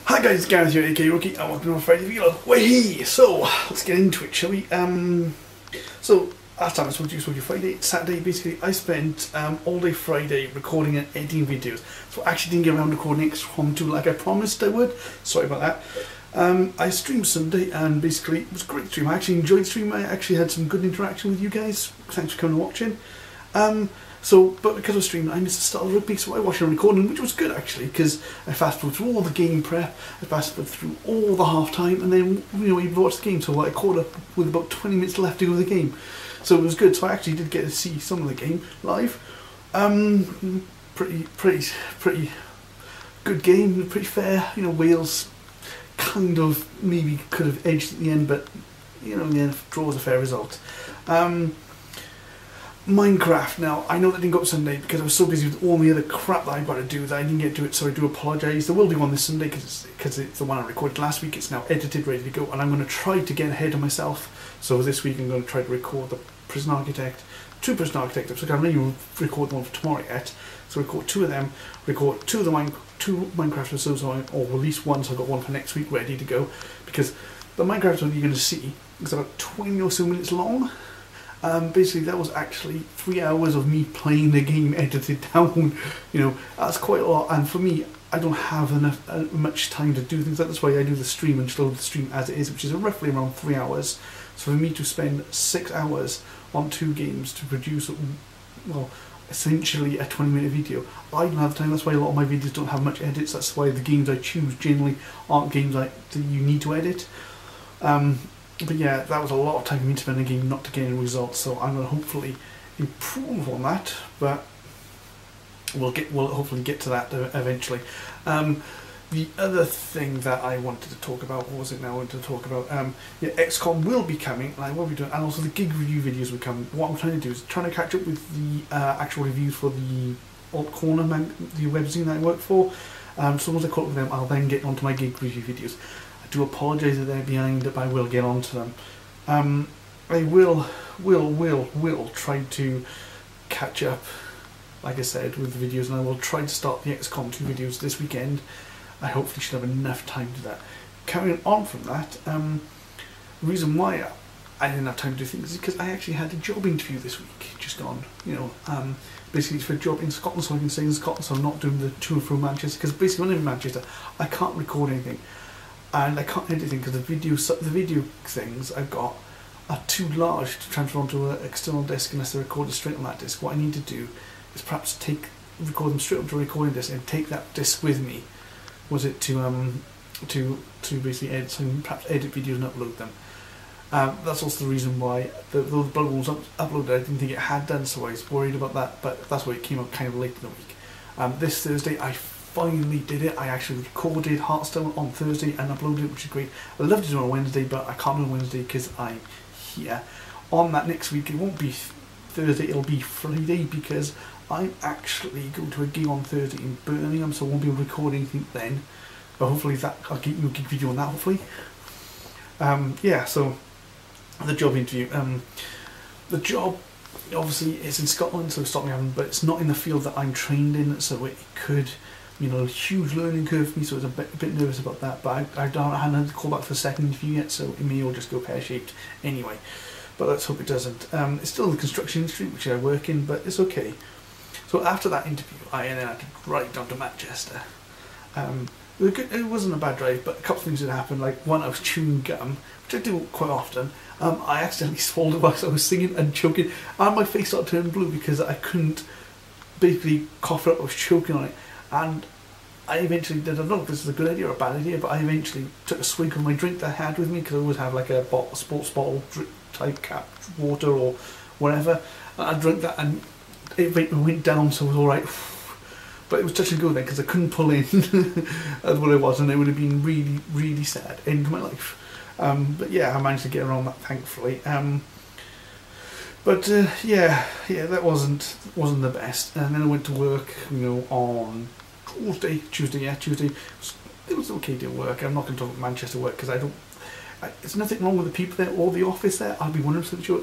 Hi guys, it's Gareth here, aka Rookie, and welcome to my Friday video. Wahey! So, let's get into it, shall we? So, last time I spoke to you Friday, Saturday, basically, I spent all day Friday recording and editing videos. So I actually didn't get around to recording XCOM 2 like I promised I would. Sorry about that. I streamed Sunday, and basically, it was a great stream. I actually enjoyed the stream. I actually had some good interaction with you guys. Thanks for coming and watching. But because I was streaming, I missed the start of rugby, so I watched a recording, which was good actually, because I fast forward through all the game prep, I fast forward through all the half time, and then you watch the game. So I caught up with about 20 minutes left to go to the game, so it was good. So I actually did get to see some of the game live. Pretty good game, pretty fair. Wales kind of maybe could have edged at the end, but in the end, draw was a fair result. Minecraft, now, I know that didn't go up Sunday because I was so busy with all the other crap that I've got to do that I didn't get to it, so I do apologise. There will be one this Sunday because it's the one I recorded last week. It's now edited, ready to go, and I'm going to try to get ahead of myself. So this week I'm going to try to record the Prison Architect, 2 Prison Architect episodes. I can't really record the one for tomorrow yet, so record 2 of them, record 2 of the two Minecraft episodes, or release one, so I've got one for next week ready to go, because the Minecraft one you're going to see is about 20 or so minutes long. Basically that was actually 3 hours of me playing the game edited down. That's quite a lot, and for me, I don't have much time to do things like that. That's why I do the stream and just load the stream as it is, which is roughly around 3 hours. So for me to spend 6 hours on 2 games to produce, well, essentially a 20-minute video, I don't have the time. That's why a lot of my videos don't have much edits. That's why the games I choose generally aren't games that you need to edit. But yeah, that was a lot of time for me to spend a game not to get any results, so I'm going to hopefully improve on that, but we'll hopefully get to that eventually. The other thing that I wanted to talk about, what was it now I wanted to talk about? Yeah, XCOM will be coming, and I will be doing, and also the gig review videos will come. What I'm trying to do is trying to catch up with the actual reviews for the Alt Corner, the webzine that I work for. So once I caught up with them, I'll then get onto my gig review videos. I do apologise that they're behind, but I will get onto them. I will try to catch up, like I said, with the videos, and I will try to start the XCOM 2 videos this weekend. I hopefully should have enough time to do that. Carrying on from that, the reason why I didn't have time to do things is because I actually had a job interview this week, just gone, basically it's for a job in Scotland, so I can stay in Scotland, so I'm not doing the to and from Manchester, because basically when I'm in Manchester, I can't record anything. And I can't edit anything because the video things I've got are too large to transfer onto an external disk unless they're recorded straight on that disk. What I need to do is perhaps record them straight onto a recording disk and take that disk with me. Was it to basically edit, so I can perhaps edit videos and upload them. That's also the reason why the blog was uploaded. I didn't think it had done, so I was worried about that. But that's why it came out kind of late in the week. This Thursday I finally did it. I actually recorded Hearthstone on Thursday and uploaded it, which is great. I'd love to do it on Wednesday, but I can't do it on Wednesday because I'm here. On that next week, it won't be Thursday, it'll be Friday, because I'm actually going to a gig on Thursday in Birmingham, so I won't be able to record anything then. But hopefully I'll get you a gig video on that, hopefully. Yeah, so the job interview. The job obviously is in Scotland, so stop me having, but it's not in the field that I'm trained in, so it could, huge learning curve for me, so I was a bit nervous about that, but I haven't had to call back for the second interview yet, so it may all just go pear-shaped anyway, but let's hope it doesn't. It's still in the construction industry, which I work in, but it's okay. So after that interview, I then had to drive down to Manchester. It wasn't a bad drive, but a couple of things had happened. Like one, I was chewing gum, which I do quite often. I accidentally swallowed it whilst I was singing and choking, and my face started turning blue because I couldn't basically cough it up. I was choking on it, and I eventually did. I don't know if this is a good idea or a bad idea, but I eventually took a swig of my drink that I had with me, because I always have like a sports bottle type cap water or whatever. And I drank that, and it went down, so it was all right. But it was touch and go then, because I couldn't pull in as what it was, and it would have been really, really sad end to my life. But yeah, I managed to get around that, thankfully. Yeah, that wasn't the best. And then I went to work, on Tuesday. It was okay to work. I'm not going to talk about Manchester work because there's nothing wrong with the people there or the office there. I'll be 100% sure.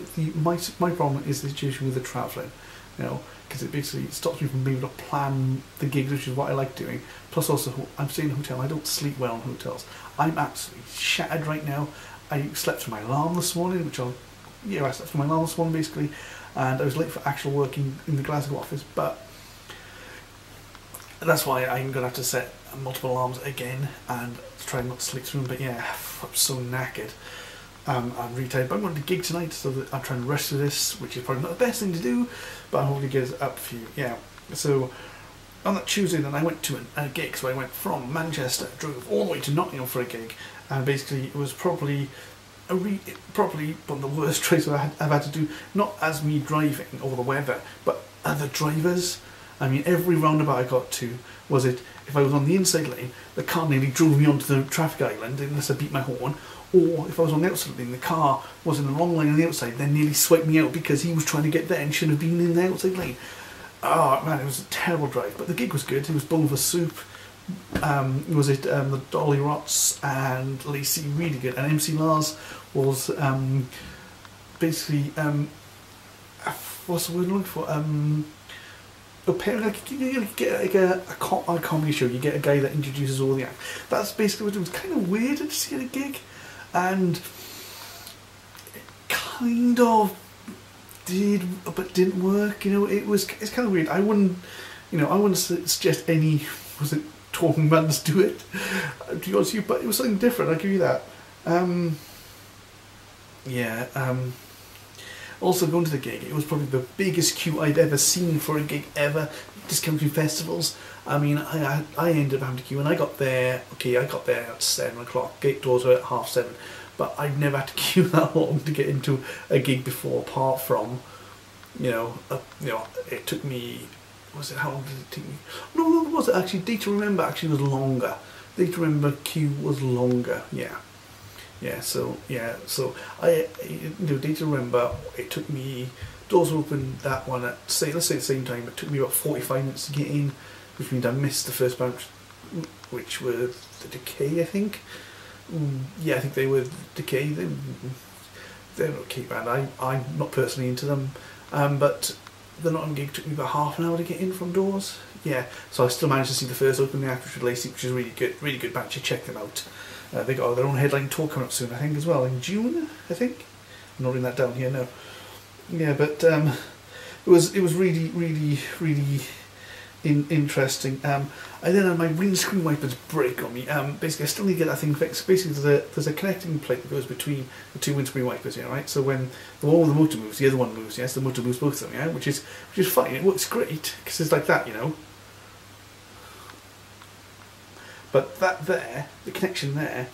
My problem is the situation with the travelling. you know, because it basically stops me from being able to plan the gigs, which is what I like doing. Plus also, I'm staying in a hotel, I don't sleep well in hotels. I'm absolutely shattered right now. I slept through my alarm this morning, I slept through my alarm this morning basically, and I was late for actual working in the Glasgow office, but that's why I'm going to have to set multiple alarms again and try not to sleep through them. But yeah, I'm so knackered. I'm really tired, but I'm going to gig tonight, so that I'm trying to rush through this, which is probably not the best thing to do, but I'm hoping to get it up for you. Yeah, so on that Tuesday then I went to a gig, so I went from Manchester, drove all the way to Nottingham for a gig, and basically it was probably probably one of the worst trips I've had to do, not as me driving or the weather, but other drivers. I mean, every roundabout I got to, if I was on the inside lane, the car nearly drove me onto the traffic island unless I beat my horn, or if I was on the outside lane, the car was in the wrong lane on the outside, then nearly swiped me out because he was trying to get there and shouldn't have been in the outside lane. Oh man, it was a terrible drive, but the gig was good. It was Bone for Soup, the Dolly Rots and Lacey, really good, and MC Lars was basically what's the word I'm looking for, you get like a comedy show, you get a guy that introduces all the acts. That's basically what it was. Kind of weird to see at a gig, and it kind of did, but didn't work. It's kind of weird. I wouldn't suggest any talking bands do it, to be honest with you, but it was something different. I'll give you that. Also, going to the gig, it was probably the biggest queue I've ever seen for a gig ever. Discounting festivals. I mean, I ended up having to queue, and I got there at 7 o'clock. Gate doors were at 7:30, but I've never had to queue that long to get into a gig before. Apart from, it took me. How long did it take me? No, was it actually? Day to Remember actually was longer. Day to Remember queue was longer. So I, Day to Remember, it took me, doors were open that one at, let's say the same time, it took me about 45 minutes to get in, which means I missed the first band, which were The Decay, I think. I think they were Decay. They're an okay band. I'm not personally into them, but the Nottingham gig took me about half an hour to get in from doors. So I still managed to see the first opening act, which was Lacey, which is really good band. You check them out. They got their own headline tour coming up soon, I think, as well, in June, I think. I'm not writing that down here, no. But it was really, really, really interesting. I then had my windscreen wipers break on me. Basically, I still need to get that thing fixed. Basically, there's a connecting plate that goes between the two windscreen wipers here, right? So when the one with the motor moves, the other one moves. Yes, the motor moves both of them, yeah, which is fine. It works great because it's like that, But the connection there,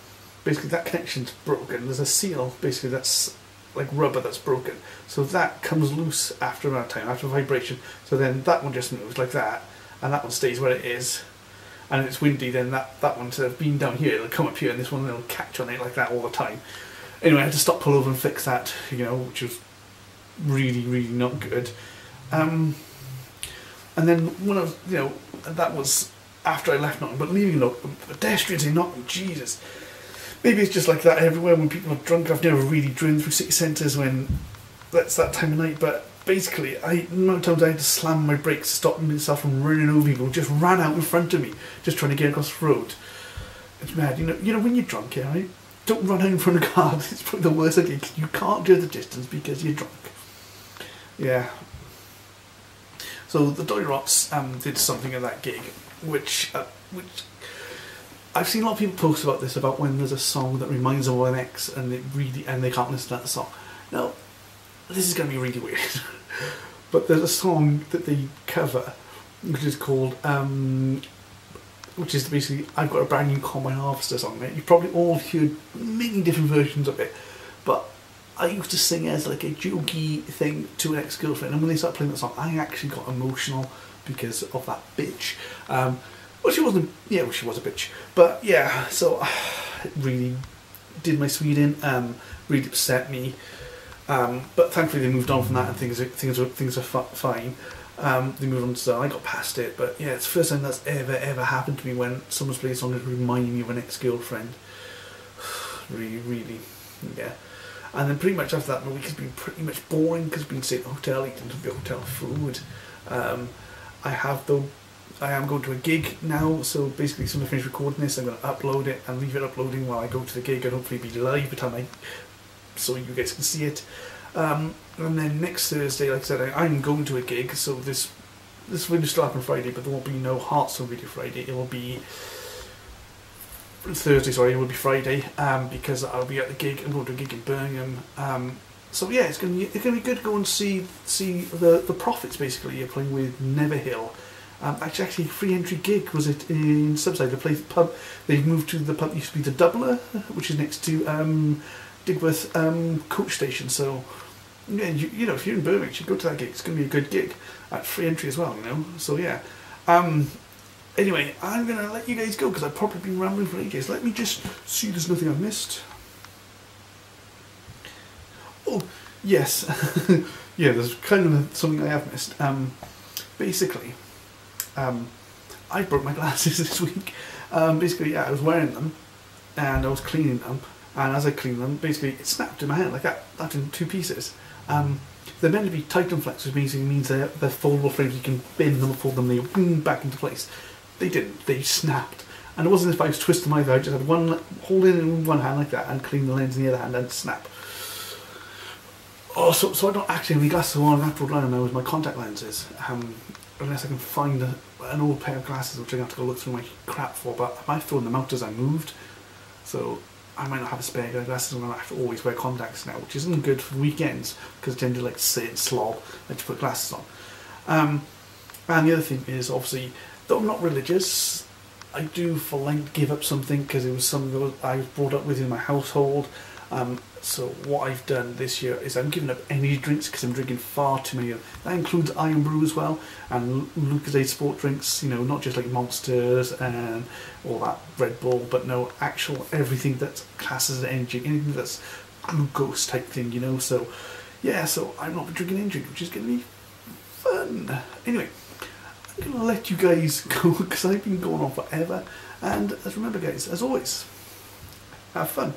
basically that connection's broken. There's a seal, basically, that's like rubber that's broken. So that comes loose after a amount of time, after vibration. So then that one just moves like that, and that one stays where it is. And if it's windy, then that one, instead of being down here, it'll come up here, and this one will catch on it like that all the time. Anyway, I had to stop, pull over and fix that, which was really, really not good. And then when I was, that was after I left Nottingham, but leaving pedestrians in Nottingham, Jesus. Maybe it's just like that everywhere when people are drunk. I've never really driven through city centres when that's that time of night, but basically, the amount of times I had to slam my brakes, stopping myself from running over people who just ran out in front of me, just trying to get across the road. It's mad, when you're drunk, right? Don't run out in front of cars. It's probably the worst idea, because you can't do the distance because you're drunk. So the Dolly Rots did something at that gig, which I've seen a lot of people post about this, about when there's a song that reminds them of an ex and they can't listen to that song. Now, this is going to be really weird, but there's a song that they cover, which is called, which is basically I've Got a Brand New Combine Harvester song. Right? You've probably all heard many different versions of it, but I used to sing as like a jokey thing to an ex-girlfriend, and when they started playing that song, I actually got emotional because of that bitch. Well, she wasn't. Yeah, well, she was a bitch. But yeah, so it really did my sweet in. Really upset me. But thankfully they moved on from that, and things are fine. They moved on to that. I got past it. But yeah, it's the first time that's ever happened to me, when someone's played a song that reminded me of an ex-girlfriend. Really, yeah. And then pretty much after that, my week has been pretty much boring because I've been staying at the hotel, eating the hotel food. I am going to a gig now, so basically as soon as I finish recording this, I'm going to upload it and leave it uploading while I go to the gig, and hopefully be live by the time so you guys can see it. And then next Thursday, like I said, I'm going to a gig, so this video still happen Friday, but there won't be no Hearthstone video Friday. It will be Thursday, sorry, it will be Friday, because I'll be at the gig. I'm going to a gig in Birmingham. So yeah, it's gonna be good to go and see the Prophets. Basically, you're playing with Neverhill. Actually, free entry gig was it in Subside? They played the pub. They've moved to the pub that used to be the Doubler, which is next to Digworth coach station. So yeah, you know, if you're in Birmingham, you should go to that gig. It's going to be a good gig at free entry as well. You know, so yeah. Anyway, I'm going to let you guys go because I've probably been rambling for ages. Let me just see there's nothing I've missed. Oh, yes. Yeah, there's kind of something I have missed. Basically, I broke my glasses this week. Basically, yeah, I was wearing them and I was cleaning them. And as I cleaned them, basically, it snapped in my hand like that in two pieces. They're meant to be Titan Flex, which basically means they're foldable frames. You can bend them and fold them, they boom back into place. They didn't. They snapped. And it wasn't as if I was twisting either. I just had one holding it in one hand like that and clean the lens in the other hand and snap. Oh, so I don't actually have any glasses on. I have to rely on now with my contact lenses. Unless I can find an old pair of glasses, which I'm going to have to go look through my crap for. But I might have thrown them out as I moved. So I might not have a spare pair of glasses, and I have to always wear contacts now, which isn't good for weekends because I tend to like sit and slob and to put glasses on. And the other thing is, obviously, though I'm not religious, I do for Lent give up something because it was something that I was brought up with in my household. So what I've done this year is I'm giving up energy drinks because I'm drinking far too many of them. That includes Iron Brew as well, and Lucozade sport drinks, you know, not just like Monsters and all that Red Bull, but no, actual everything that's classes as energy, anything that's glucose type thing, you know. So yeah, so I'm not drinking energy drink, which is going to be fun. Anyway, I'm going to let you guys go because I've been going on forever. And remember guys, as always, have fun.